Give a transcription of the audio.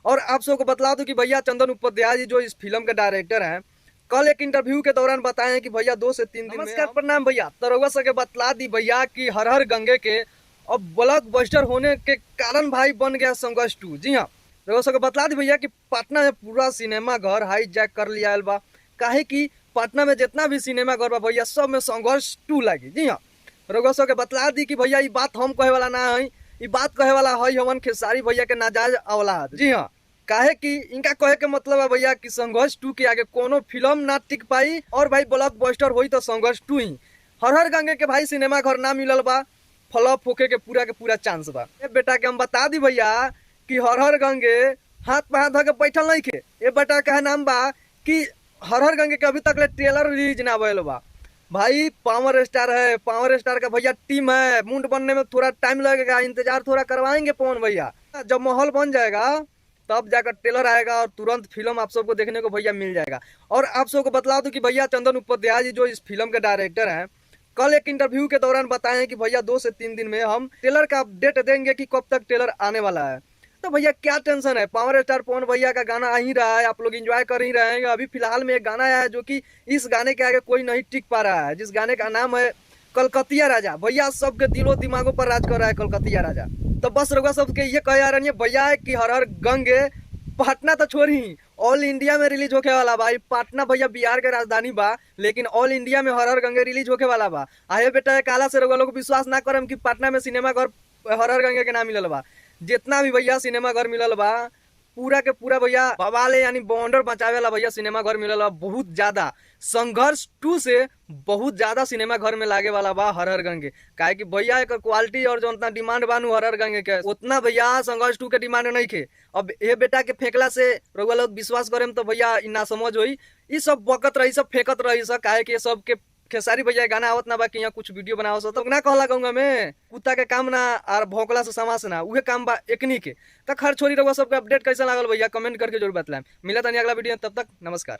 और आप सबको बतला दूं कि भैया चंदन उपाध्याय जी जो इस फिल्म के डायरेक्टर हैं, कल एक इंटरव्यू के दौरान बताए कि भैया 2 से 3 दिन नमस्कार प्रणाम भैया। तो रउआ सबके बतला दी भैया कि हर हर गंगे के अब ब्लॉकबस्टर होने के कारण भाई बन गया संघर्ष 2। जी हाँ, रउआ सबके बतला दी भैया कि पटना में पूरा सिनेमा घर हाईजैक कर लिया बा। काहे कि पटना में जितना भी सिनेमा घर बा भैया सब में संघर्ष 2 लगी। जी हाँ, रउआ सबके बतला दी कि भैया ये बात हम कहे वाला ना है, ये बात कहे वाला है हमन खेसारी भैया के नाजायज औलाद। जी हाँ, काहे कि इनका कहे के मतलब है भैया कि संघर्ष 2 के आगे कोनो फिल्म ना टिक पाई और भाई ब्लॉकबस्टर होई तो संघर्ष 2 ही। हर हर गंगे के भाई सिनेमा घर ना मिलल बा, फ्लॉप होके के पूरा चांस बा। ए बेटा के हम बता दी भैया कि हर हर गंगे हाथ पे हाथ धके बैठल नहीं के। ए बेटा का नाम बा कि हर हर गंगे के अभी तक ले ट्रेलर रिलीज ना भइल बा। भाई पावर स्टार है, पावर स्टार का भैया टीम है, मुंड बनने में थोड़ा टाइम लगेगा, इंतजार थोड़ा करवाएंगे पवन भैया। जब माहौल बन जाएगा तब जाकर ट्रेलर आएगा और तुरंत फिल्म आप सबको देखने को भैया मिल जाएगा। और आप सबको बतला दूं कि भैया चंदन उपाध्याय जी जो इस फिल्म के डायरेक्टर हैं, कल एक इंटरव्यू के दौरान बताए कि भैया 2 से 3 दिन में हम ट्रेलर का अपडेट देंगे कि कब तक ट्रेलर आने वाला है। तो भैया क्या टेंशन है, पावर स्टार पवन भैया का गाना आ ही रहा है, आप लोग एंजॉय कर ही रहे हैं। अभी फिलहाल में एक गाना आया है जो कि इस गाने के आगे कोई नहीं टिक पा रहा है, जिस गाने का नाम है कलकतिया राजा। भैया सबके दिलों दिमागों पर राज कर रहा है कलकतिया राजा। तो बस रउआ सबके ये कह आ रही है भैया कि हर हर गंगे पटना तो छोड़ी ऑल इंडिया में रिलीज होके वाला भाई। पटना भैया बिहार के राजधानी बा, लेकिन ऑल इंडिया में हर हर गंगे रिलीज होके वाला बा। आहे बेटा काला से रउआ लोग विश्वास ना करम कि पटना में सिनेमा घर हर हर गंगे के नाम मिलल बा। जितना भी भैया सिनेमा घर मिलल बा पूरा के पूरा भैया बवाले यानी बॉन्डर बचावे वाला भैया सिनेमा घर मिलल बा। बहुत ज्यादा संघर्ष 2 से बहुत ज्यादा सिनेमा घर में लागे वाला बा हर हर गंगे। काहे कि भैया एक क्वालिटी और जो उतना डिमांड बानू हर हर गंगे के उतना भैया संघर्ष 2 के डिमांड नहीं खे। अब ये बेटा के फेंकला से रउआ लोग विश्वास करेम तो भैया ना समझ होई। ये सब बकत रही, सब फेंकत रही सब। काहे कि सब के खेसारी भैया गाना आवत ना बा कि यहाँ कुछ वीडियो बनाओ सो तो ना कहला कहूंगा मैं कुत्ता के काम ना और भौंकला से समास ना उहे काम बा एकनी के। तो खर छोड़ी रहुआ सबके अपडेट कैसा लागल भैया कमेंट करके जरूर बतलाएं। मिला तनी अगला वीडियो, तब तक नमस्कार।